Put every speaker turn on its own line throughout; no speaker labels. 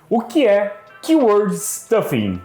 O que é Keyword Stuffing?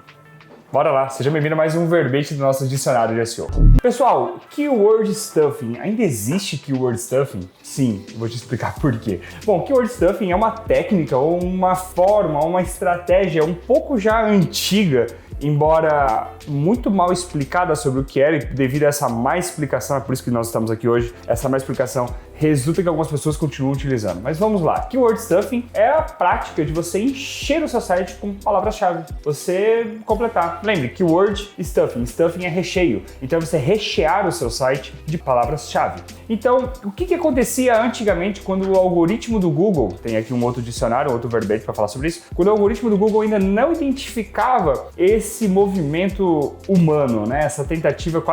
Bora lá, seja bem-vindo a mais um verbete do nosso dicionário de SEO. Pessoal, Keyword Stuffing, ainda existe Keyword Stuffing? Sim, vou te explicar por quê. Bom, Keyword Stuffing é uma técnica, ou uma forma, uma estratégia um pouco já antiga, embora muito mal explicada sobre o que era, e devido a essa má explicação, é por isso que nós estamos aqui hoje, essa má explicação resulta que algumas pessoas continuam utilizando. Mas vamos lá, Keyword Stuffing é a prática de você encher o seu site com palavras-chave, você completar. Lembre, Keyword Stuffing, Stuffing é recheio, então é você rechear o seu site de palavras-chave. Então, o que acontecia antigamente quando o algoritmo do Google, tem aqui um outro dicionário, outro verbete para falar sobre isso, quando o algoritmo do Google ainda não identificava esse movimento humano, né? Essa tentativa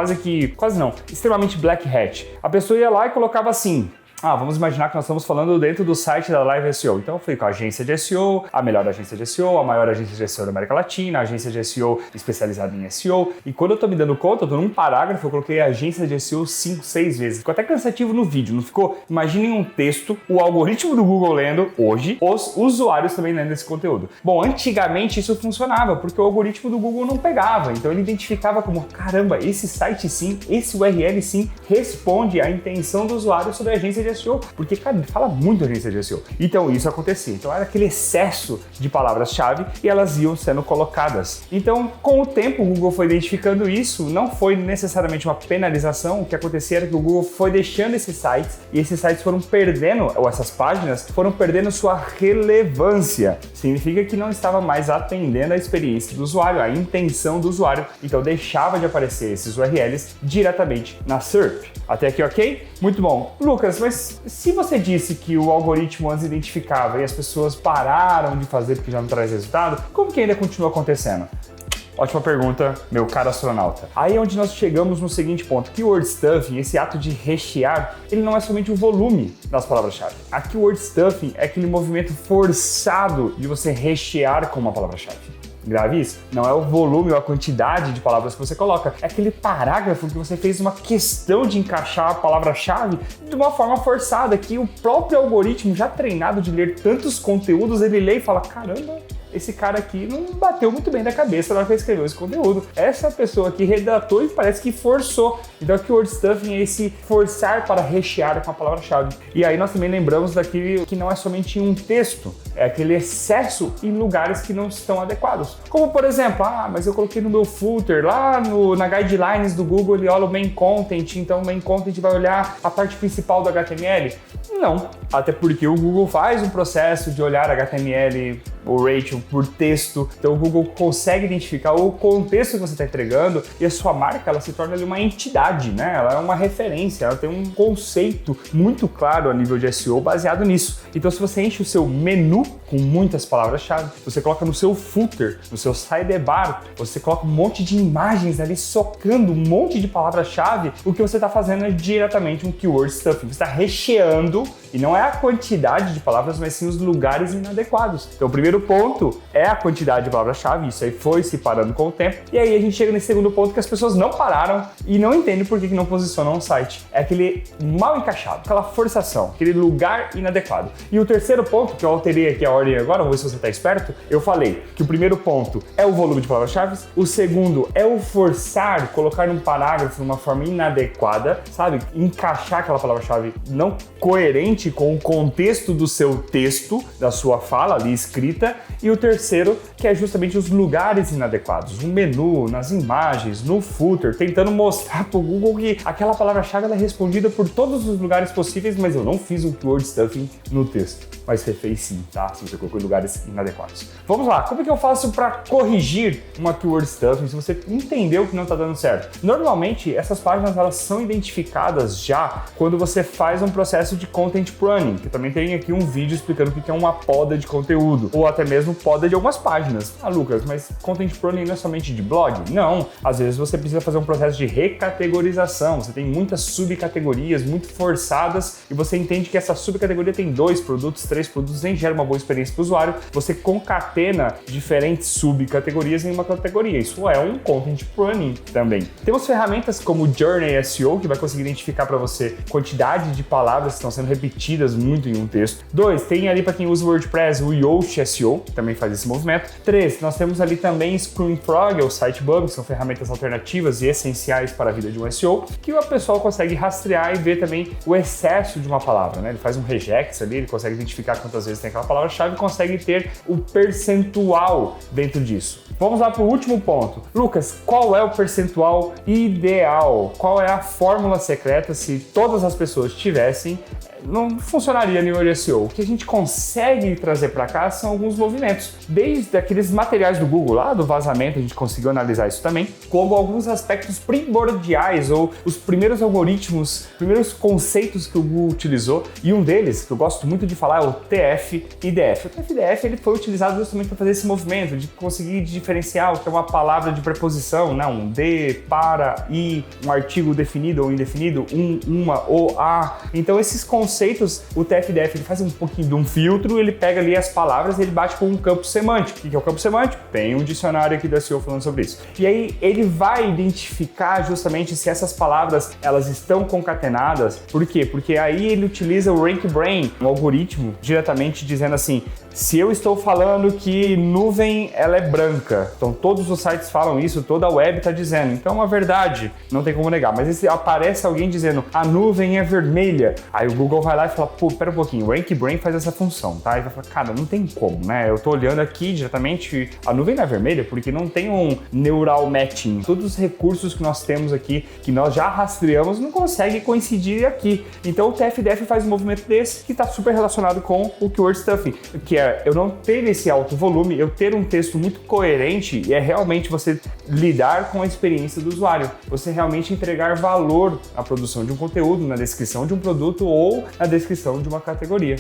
extremamente black hat. A pessoa ia lá e colocava assim: vamos imaginar que nós estamos falando dentro do site da Live SEO. Então eu fui com a agência de SEO, a melhor agência de SEO, a maior agência de SEO da América Latina, a agência de SEO especializada em SEO. E quando eu tô me dando conta, eu tô num parágrafo, eu coloquei a agência de SEO 5, 6 vezes. Ficou até cansativo no vídeo, não ficou? Imaginem um texto, o algoritmo do Google lendo hoje, os usuários também lendo esse conteúdo. Bom, antigamente isso funcionava, porque o algoritmo do Google não pegava. Então ele identificava como, caramba, esse site sim, esse URL sim, responde à intenção do usuário sobre a agência de SEO, porque, cara, ele fala muito agência de SEO. Então isso acontecia. Então era aquele excesso de palavras-chave e elas iam sendo colocadas. Então, com o tempo, o Google foi identificando isso, não foi necessariamente uma penalização, o que acontecia era que o Google foi deixando esses sites e esses sites foram perdendo, ou essas páginas foram perdendo sua relevância. Significa que não estava mais atendendo a experiência do usuário, a intenção do usuário, então deixava de aparecer esses URLs diretamente na SERP. Até aqui, ok? Muito bom. Lucas, mas se você disse que o algoritmo antes identificava e as pessoas pararam de fazer porque já não traz resultado, como que ainda continua acontecendo? Ótima pergunta, meu caro astronauta. Aí é onde nós chegamos no seguinte ponto. Keyword Stuffing, esse ato de rechear, ele não é somente o volume das palavras-chave. A Keyword Stuffing é aquele movimento forçado de você rechear com uma palavra-chave. Grave isso. Não é o volume ou a quantidade de palavras que você coloca, é aquele parágrafo que você fez uma questão de encaixar a palavra-chave de uma forma forçada, que o próprio algoritmo, já treinado de ler tantos conteúdos, ele lê e fala: caramba, esse cara aqui não bateu muito bem da cabeça na hora que ele escreveu esse conteúdo. Essa pessoa aqui redatou e parece que forçou. Então, o Keyword Stuffing é esse forçar para rechear com a palavra-chave. E aí nós também lembramos daquele que não é somente um texto, é aquele excesso em lugares que não estão adequados. Como, por exemplo, mas eu coloquei no meu footer, lá na guidelines do Google, ele olha o main content, então o main content vai olhar a parte principal do HTML? Não, até porque o Google faz um processo de olhar HTML, o ratio por texto, então o Google consegue identificar o contexto que você está entregando e a sua marca, ela se torna ali uma entidade, né? Ela é uma referência, ela tem um conceito muito claro a nível de SEO baseado nisso. Então, se você enche o seu menu com muitas palavras-chave, você coloca no seu footer, no seu sidebar, você coloca um monte de imagens ali socando um monte de palavras-chave, o que você está fazendo é diretamente um Keyword Stuffing. Você está recheando, e não é a quantidade de palavras, mas sim os lugares inadequados. Então, o primeiro ponto é a quantidade de palavras-chave, isso aí foi se parando com o tempo. E aí a gente chega nesse segundo ponto que as pessoas não pararam e não entendem por que não posicionam um site. É aquele mal encaixado, aquela forçação, aquele lugar inadequado. E o terceiro ponto, que eu alterei aqui a ordem agora, vamos ver se você está esperto, eu falei que o primeiro ponto é o volume de palavras-chave, o segundo é o forçar, colocar num parágrafo de uma forma inadequada, sabe? Encaixar aquela palavra-chave não coerente com o contexto do seu texto, da sua fala ali escrita, e o terceiro, que é justamente os lugares inadequados, no menu, nas imagens, no footer, tentando mostrar para o Google que aquela palavra-chave ela é respondida por todos os lugares possíveis, mas eu não fiz um Keyword Stuffing no texto. Mas você fez sim, tá? Se você colocou em lugares inadequados. Vamos lá, como é que eu faço para corrigir uma Keyword Stuffing se você entendeu que não está dando certo? Normalmente, essas páginas elas são identificadas já quando você faz um processo de content pruning, que também tem aqui um vídeo explicando o que é uma poda de conteúdo, ou até mesmo poda de algumas páginas. Lucas, mas content pruning não é somente de blog? Não, às vezes você precisa fazer um processo de recategorização, você tem muitas subcategorias muito forçadas e você entende que essa subcategoria tem 2 produtos, 3 produtos, nem gera uma boa experiência para o usuário, você concatena diferentes subcategorias em uma categoria. Isso é um content pruning também. Temos ferramentas como Journey SEO, que vai conseguir identificar para você quantidade de palavras que estão sendo repetidas repetidas muito em um texto. 2, tem ali para quem usa o WordPress o Yoast SEO, também faz esse movimento. 3, nós temos ali também Screamfrog, ou Sitebug, que são ferramentas alternativas e essenciais para a vida de um SEO, que o pessoal consegue rastrear e ver também o excesso de uma palavra, né? Ele faz um regex ali, ele consegue identificar quantas vezes tem aquela palavra-chave e consegue ter o percentual dentro disso. Vamos lá para o último ponto. Lucas, qual é o percentual ideal? Qual é a fórmula secreta se todas as pessoas tivessem? Não funcionaria no nível de SEO. O que a gente consegue trazer para cá são alguns movimentos, desde aqueles materiais do Google lá, do vazamento, a gente conseguiu analisar isso também, como alguns aspectos primordiais ou os primeiros algoritmos, primeiros conceitos que o Google utilizou, e um deles, que eu gosto muito de falar, é o TF-IDF. O TF-IDF ele foi utilizado justamente para fazer esse movimento, de conseguir diferenciar o que é uma palavra de preposição, né? Um de, para, e, um artigo definido ou indefinido, uma, ou a. Então esses conceitos, o TF-IDF ele faz um pouquinho de um filtro, ele pega ali as palavras e ele bate com um campo semântico. O que é o campo semântico? Tem um dicionário aqui da SEO falando sobre isso. E aí ele vai identificar justamente se essas palavras elas estão concatenadas. Por quê? Porque aí ele utiliza o RankBrain, um algoritmo, diretamente dizendo assim, se eu estou falando que nuvem ela é branca, então todos os sites falam isso, toda a web está dizendo, então é uma verdade, não tem como negar. Mas se aparece alguém dizendo a nuvem é vermelha, aí o Google vai lá e fala, pô, pera um pouquinho, o RankBrain faz essa função, tá? E vai falar, cara, não tem como, né? Eu tô olhando aqui diretamente, a nuvem não é vermelha porque não tem um neural matching. Todos os recursos que nós temos aqui, que nós já rastreamos, não conseguem coincidir aqui. Então o TF-IDF faz um movimento desse que está super relacionado com o Keyword Stuffing, que é eu não ter esse alto volume, eu ter um texto muito coerente e é realmente você lidar com a experiência do usuário. Você realmente entregar valor à produção de um conteúdo, na descrição de um produto ou na descrição de uma categoria.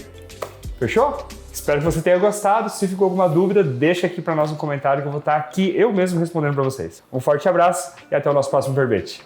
Fechou? Espero que você tenha gostado. Se ficou alguma dúvida, deixa aqui para nós um comentário que eu vou estar aqui eu mesmo respondendo para vocês. Um forte abraço e até o nosso próximo verbete.